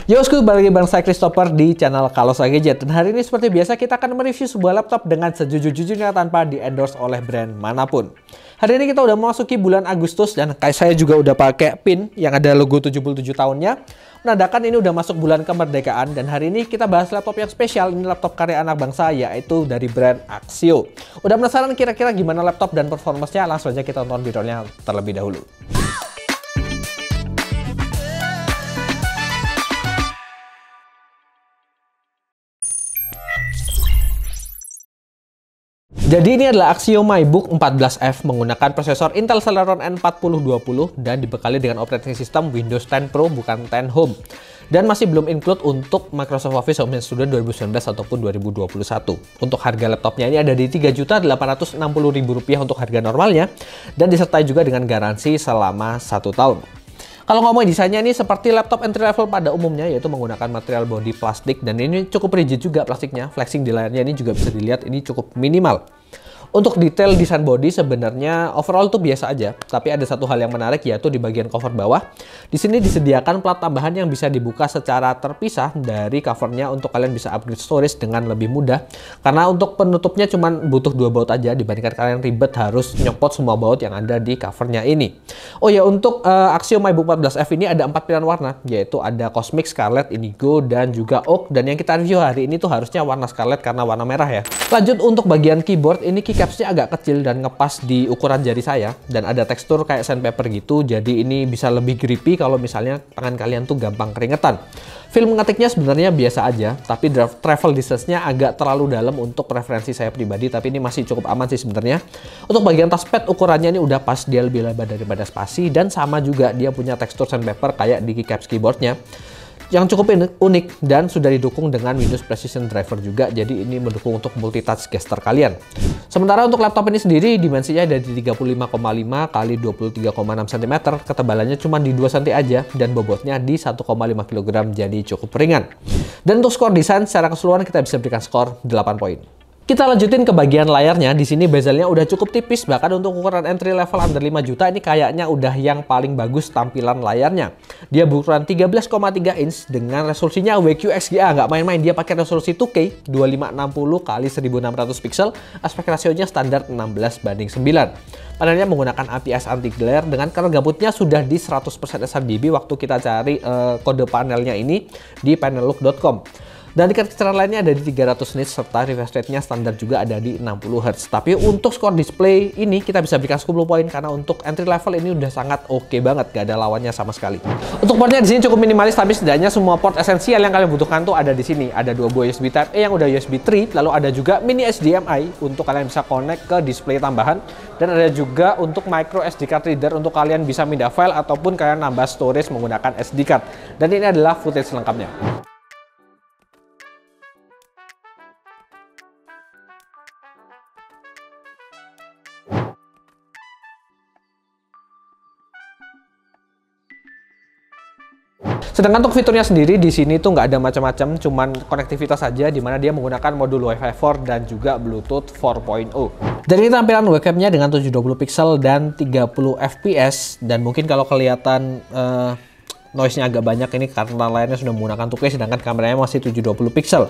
Yo, balik lagi bareng saya Christopher di channel Kalosa Gadget. Dan hari ini seperti biasa kita akan mereview sebuah laptop dengan sejujur-jujurnya tanpa di-endorse oleh brand manapun. Hari ini kita udah memasuki bulan Agustus dan kayak saya juga udah pakai pin yang ada logo 77 tahunnya. Menandakan ini udah masuk bulan kemerdekaan dan hari ini kita bahas laptop yang spesial. Ini laptop karya anak bangsa yaitu dari brand Axio. Udah penasaran kira-kira gimana laptop dan performanya? Langsung aja kita tonton videonya terlebih dahulu. Jadi ini adalah Axio MyBook 14F menggunakan prosesor Intel Celeron N4020 dan dibekali dengan operating system Windows 10 Pro bukan 10 Home. Dan masih belum include untuk Microsoft Office Home Studio 2019 ataupun 2021. Untuk harga laptopnya ini ada di Rp3.860.000 untuk harga normalnya dan disertai juga dengan garansi selama 1 tahun. Kalau ngomongin desainnya ini seperti laptop entry level pada umumnya, yaitu menggunakan material body plastik dan ini cukup rigid juga plastiknya. Flexing di layarnya ini juga bisa dilihat ini cukup minimal. Untuk detail desain body sebenarnya overall tuh biasa aja, tapi ada satu hal yang menarik yaitu di bagian cover bawah. Di sini disediakan plat tambahan yang bisa dibuka secara terpisah dari covernya untuk kalian bisa upgrade storage dengan lebih mudah. Karena untuk penutupnya cuma butuh 2 baut aja dibandingkan kalian ribet harus nyopot semua baut yang ada di covernya ini. Oh ya, untuk Axio MyBook 14F ini ada 4 pilihan warna, yaitu ada Cosmic, Scarlet, Indigo, dan juga Oak. Dan yang kita review hari ini tuh harusnya warna Scarlet karena warna merah ya. Lanjut untuk bagian keyboard, ini keycapsnya agak kecil dan ngepas di ukuran jari saya. Dan ada tekstur kayak sandpaper gitu, jadi ini bisa lebih grippy kalau misalnya tangan kalian tuh gampang keringetan. Feel mengetiknya sebenarnya biasa aja, tapi travel distance-nya agak terlalu dalam untuk preferensi saya pribadi, tapi ini masih cukup aman sih sebenarnya. Untuk bagian touchpad ukurannya ini udah pas, dia lebih lebar daripada spasi dan sama juga dia punya tekstur sandpaper kayak di keycaps keyboardnya. Yang cukup unik dan sudah didukung dengan Windows Precision Driver juga, jadi ini mendukung untuk multitouch gesture kalian. Sementara untuk laptop ini sendiri dimensinya ada di 35,5 x 23,6 cm, ketebalannya cuma di 2 cm aja dan bobotnya di 1,5 kg, jadi cukup ringan. Dan untuk skor desain secara keseluruhan kita bisa berikan skor 8 poin. Kita lanjutin ke bagian layarnya. Di sini bezelnya udah cukup tipis, bahkan untuk ukuran entry level under 5 juta ini kayaknya udah yang paling bagus tampilan layarnya. Dia berukuran 13,3 inch dengan resolusinya WQXGA, nggak main-main. Dia pakai resolusi 2K 2560 x 1600 pixel, aspek rasionya standar 16:9. Panelnya menggunakan IPS anti glare dengan color gabutnya sudah di 100% sRGB waktu kita cari kode panelnya ini di panellook.com. Dan tingkat kecerdasan lainnya ada di 300 nits serta refresh rate-nya standar juga ada di 60 Hz. Tapi untuk skor display ini kita bisa berikan 10 poin karena untuk entry level ini udah sangat oke banget, gak ada lawannya sama sekali. Untuk portnya di sini cukup minimalis, tapi setidaknya semua port esensial yang kalian butuhkan tuh ada di sini. Ada 2 buah USB Type-A yang udah USB 3, lalu ada juga mini HDMI untuk kalian bisa connect ke display tambahan, dan ada juga untuk micro SD card reader untuk kalian bisa pindah file ataupun kalian nambah storage menggunakan SD card. Dan ini adalah footage lengkapnya. Sedangkan untuk fiturnya sendiri di sini tuh nggak ada macam-macam, cuman konektivitas saja, di mana dia menggunakan modul Wi-Fi 4 dan juga Bluetooth 4.0. Dan ini tampilan webcamnya dengan 720 pixel dan 30 fps, dan mungkin kalau kelihatan noise-nya agak banyak ini karena layarnya sudah menggunakan 2K, sedangkan kameranya masih 720 pixel.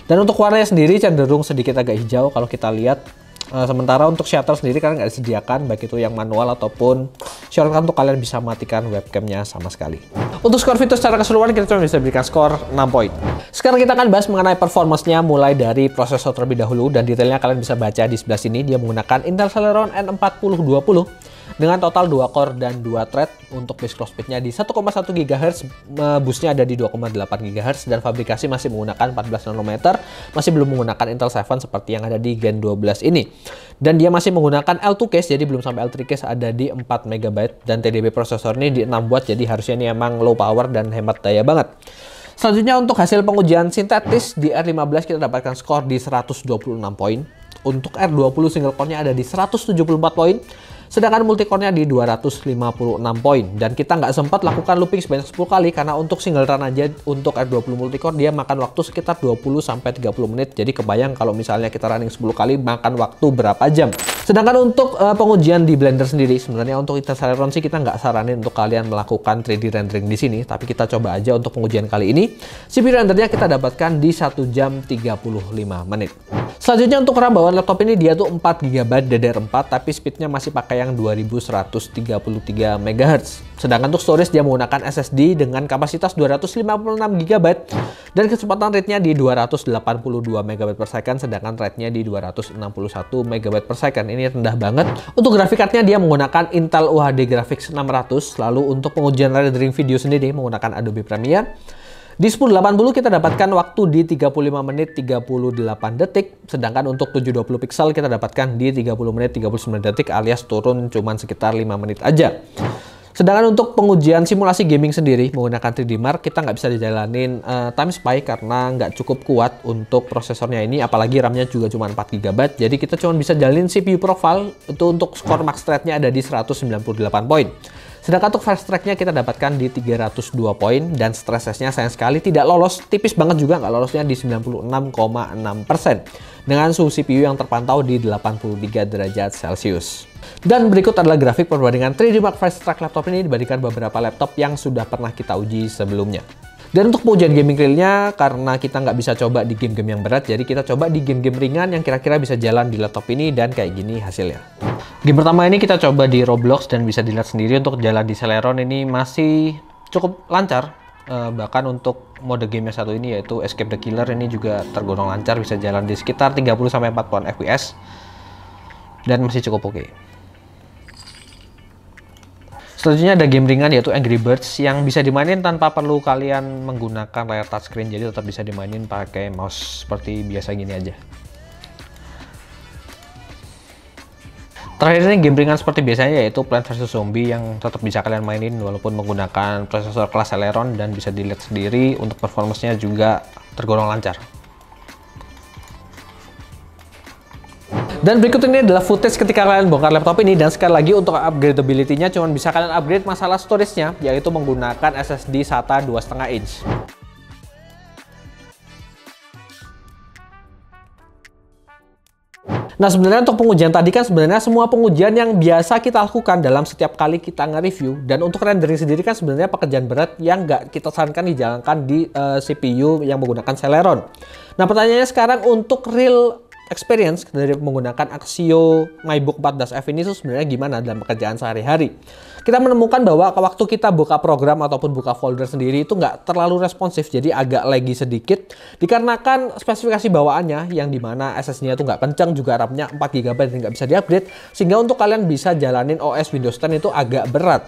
Dan untuk warnanya sendiri cenderung sedikit agak hijau kalau kita lihat. Sementara untuk shutter sendiri kalian nggak disediakan, baik itu yang manual ataupun shortcut untuk kalian bisa matikan webcamnya sama sekali. Untuk skor fitur secara keseluruhan kita cuma bisa berikan skor 6 poin. Sekarang kita akan bahas mengenai performance-nya mulai dari prosesor terlebih dahulu, dan detailnya kalian bisa baca di sebelah sini. Dia menggunakan Intel Celeron N4020 dengan total 2 core dan 2 thread. Untuk base clock speed-nya di 1,1 GHz, boost-nya ada di 2,8 GHz, dan fabrikasi masih menggunakan 14 nanometer, masih belum menggunakan Intel 7 seperti yang ada di Gen 12 ini. Dan dia masih menggunakan L2 case, jadi belum sampai L3 case, ada di 4 MB, dan TDP prosesor ini di 6 watt, jadi harusnya ini emang low power dan hemat daya banget. Selanjutnya untuk hasil pengujian sintetis di R15 kita dapatkan skor di 126 poin. Untuk R20 single core-nya ada di 174 poin. sedangkan multicore-nya di 256 poin. Dan kita nggak sempat lakukan looping sebanyak 10 kali karena untuk single run aja untuk R20 multicore dia makan waktu sekitar 20-30 menit. Jadi kebayang kalau misalnya kita running 10 kali makan waktu berapa jam. Sedangkan untuk pengujian di Blender sendiri, sebenarnya untuk Intel Celeron sih kita nggak saranin untuk kalian melakukan 3D rendering di sini, tapi kita coba aja untuk pengujian kali ini. CPU rendernya kita dapatkan di 1 jam 35 menit. Selanjutnya untuk RAM bawaan laptop ini dia tuh 4 GB DDR4 tapi speednya masih pakai yang 2133 MHz. Sedangkan untuk storage dia menggunakan SSD dengan kapasitas 256 GB dan kecepatan rate-nya di 282 MB per second, sedangkan rate-nya di 261 MB per second. Ini rendah banget. Untuk grafik card-nya dia menggunakan Intel UHD Graphics 600. Lalu untuk pengujian rendering video sendiri menggunakan Adobe Premiere. Di 1080 kita dapatkan waktu di 35 menit 38 detik, sedangkan untuk 720 pixel kita dapatkan di 30 menit 39 detik alias turun cuman sekitar 5 menit aja. Sedangkan untuk pengujian simulasi gaming sendiri menggunakan 3D Mark kita nggak bisa dijalanin Time Spy karena nggak cukup kuat untuk prosesornya ini, apalagi RAM-nya juga cuma 4 GB. Jadi kita cuma bisa jalanin CPU profile itu untuk skor max rate-nya ada di 198 poin. Sedangkan untuk fast track-nya kita dapatkan di 302 poin dan stress test-nya sayang sekali tidak lolos, tipis banget juga nggak lolosnya di 96,6% dengan suhu CPU yang terpantau di 83 derajat Celcius. Dan berikut adalah grafik perbandingan 3D Mark Fast Track laptop ini dibandingkan beberapa laptop yang sudah pernah kita uji sebelumnya. Dan untuk pengujian gaming realnya, karena kita nggak bisa coba di game-game yang berat, jadi kita coba di game-game ringan yang kira-kira bisa jalan di laptop ini dan kayak gini hasilnya. Game pertama ini kita coba di Roblox dan bisa dilihat sendiri untuk jalan di Celeron ini masih cukup lancar. Bahkan untuk mode game yang satu ini yaitu Escape the Killer ini juga tergolong lancar, bisa jalan di sekitar 30-40 fps dan masih cukup oke. Selanjutnya ada game ringan yaitu Angry Birds yang bisa dimainin tanpa perlu kalian menggunakan layar touchscreen, jadi tetap bisa dimainin pakai mouse seperti biasa gini aja. Terakhir ini game ringan seperti biasanya yaitu Plants vs Zombie yang tetap bisa kalian mainin walaupun menggunakan prosesor kelas Celeron dan bisa dilihat sendiri untuk performance-nya juga tergolong lancar. Dan berikut ini adalah footage ketika kalian bongkar laptop ini, dan sekali lagi untuk upgradability-nya cuma bisa kalian upgrade masalah storage-nya yaitu menggunakan SSD SATA 2,5 inch. Nah sebenarnya untuk pengujian tadi kan sebenarnya semua pengujian yang biasa kita lakukan dalam setiap kali kita nge-review, dan untuk rendering sendiri kan sebenarnya pekerjaan berat yang nggak kita sarankan dijalankan di CPU yang menggunakan Celeron. Nah pertanyaannya sekarang untuk real experience dari menggunakan Axio MyBook 14F ini sebenarnya gimana dalam pekerjaan sehari-hari. Kita menemukan bahwa waktu kita buka program ataupun buka folder sendiri itu nggak terlalu responsif, jadi agak laggy sedikit dikarenakan spesifikasi bawaannya yang dimana SSD-nya itu nggak kencang, juga RAM-nya 4 GB dan nggak bisa diupgrade, sehingga untuk kalian bisa jalanin OS Windows 10 itu agak berat.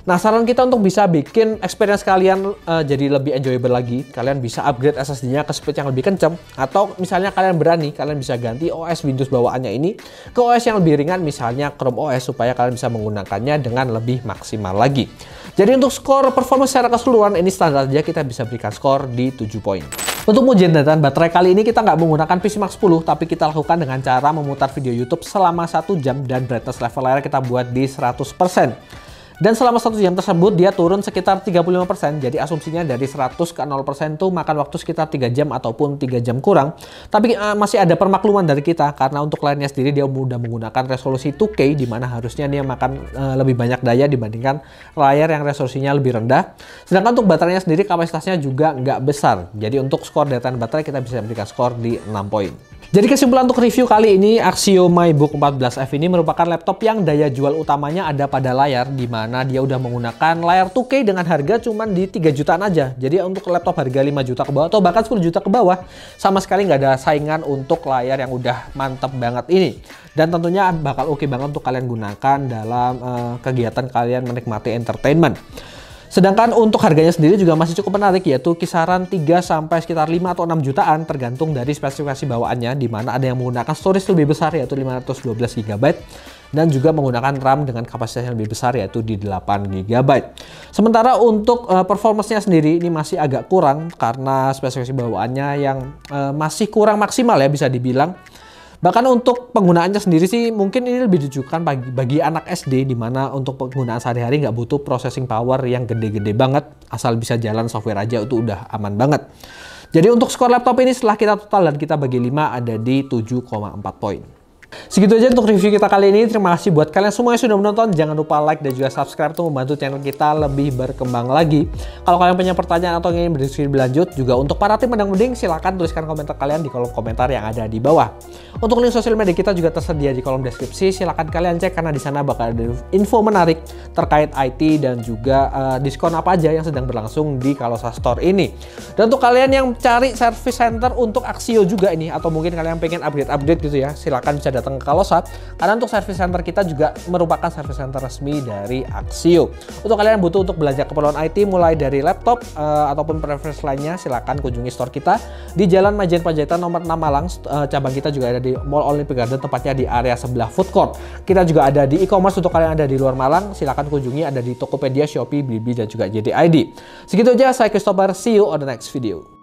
Nah, saran kita untuk bisa bikin experience kalian jadi lebih enjoyable lagi, kalian bisa upgrade SSD-nya ke speed yang lebih kencang, atau misalnya kalian berani, kalian bisa ganti OS Windows bawaannya ini ke OS yang lebih ringan, misalnya Chrome OS, supaya kalian bisa menggunakannya dengan lebih maksimal lagi. Jadi untuk skor performance secara keseluruhan ini standar aja, kita bisa berikan skor di 7 poin. Untuk ujian data baterai kali ini kita nggak menggunakan PCMark 10, tapi kita lakukan dengan cara memutar video YouTube selama 1 jam dan brightness level layar kita buat di 100%. Dan selama 1 jam tersebut dia turun sekitar 35%, jadi asumsinya dari 100 ke 0% tuh makan waktu sekitar 3 jam ataupun 3 jam kurang. Tapi masih ada permakluman dari kita, karena untuk layarnya sendiri dia mudah menggunakan resolusi 2K, dimana harusnya dia makan lebih banyak daya dibandingkan layar yang resolusinya lebih rendah. Sedangkan untuk baterainya sendiri kapasitasnya juga nggak besar, jadi untuk skor daya tahan baterai kita bisa berikan skor di 6 poin. Jadi kesimpulan untuk review kali ini, Axio MyBook 14F ini merupakan laptop yang daya jual utamanya ada pada layar, di mana dia udah menggunakan layar 2K dengan harga cuman di 3 jutaan aja. Jadi untuk laptop harga 5 juta ke bawah atau bahkan 10 juta ke bawah, sama sekali nggak ada saingan untuk layar yang udah mantep banget ini. Dan tentunya bakal oke banget untuk kalian gunakan dalam kegiatan kalian menikmati entertainment. Sedangkan untuk harganya sendiri juga masih cukup menarik, yaitu kisaran 3 sampai sekitar 5 atau 6 jutaan tergantung dari spesifikasi bawaannya, di mana ada yang menggunakan storage lebih besar yaitu 512 GB dan juga menggunakan RAM dengan kapasitas yang lebih besar yaitu di 8 GB. Sementara untuk performance-nya sendiri ini masih agak kurang karena spesifikasi bawaannya yang masih kurang maksimal ya bisa dibilang. Bahkan untuk penggunaannya sendiri sih mungkin ini lebih ditujukan bagi anak SD, di mana untuk penggunaan sehari-hari nggak butuh processing power yang gede-gede banget, asal bisa jalan software aja itu udah aman banget. Jadi untuk skor laptop ini setelah kita total dan kita bagi 5 ada di 7,4 poin. Segitu aja untuk review kita kali ini. Terima kasih buat kalian semua yang sudah menonton. Jangan lupa like dan juga subscribe untuk membantu channel kita lebih berkembang lagi. Kalau kalian punya pertanyaan atau ingin berdiskusi lebih lanjut, juga untuk para tim Pedang Mending, silahkan tuliskan komentar kalian di kolom komentar yang ada di bawah. Untuk link sosial media kita juga tersedia di kolom deskripsi. Silahkan kalian cek karena di sana bakal ada info menarik terkait IT dan juga diskon apa aja yang sedang berlangsung di Kalosa Store ini. Dan untuk kalian yang cari service center untuk Axio juga ini, atau mungkin kalian pengen upgrade gitu ya, silahkan bisa datang ke Kalosa, karena untuk service center kita juga merupakan service center resmi dari Axio. Untuk kalian yang butuh untuk belanja keperluan IT mulai dari laptop ataupun preference lainnya, silahkan kunjungi store kita di Jalan Majen Panjaitan nomor 6 Malang. Cabang kita juga ada di Mall Olympic Garden, tepatnya di area sebelah food court. Kita juga ada di e-commerce untuk kalian yang ada di luar Malang, silahkan kunjungi, ada di Tokopedia, Shopee, Blibli, dan juga JD ID. Segitu aja, saya Christopher, see you on the next video.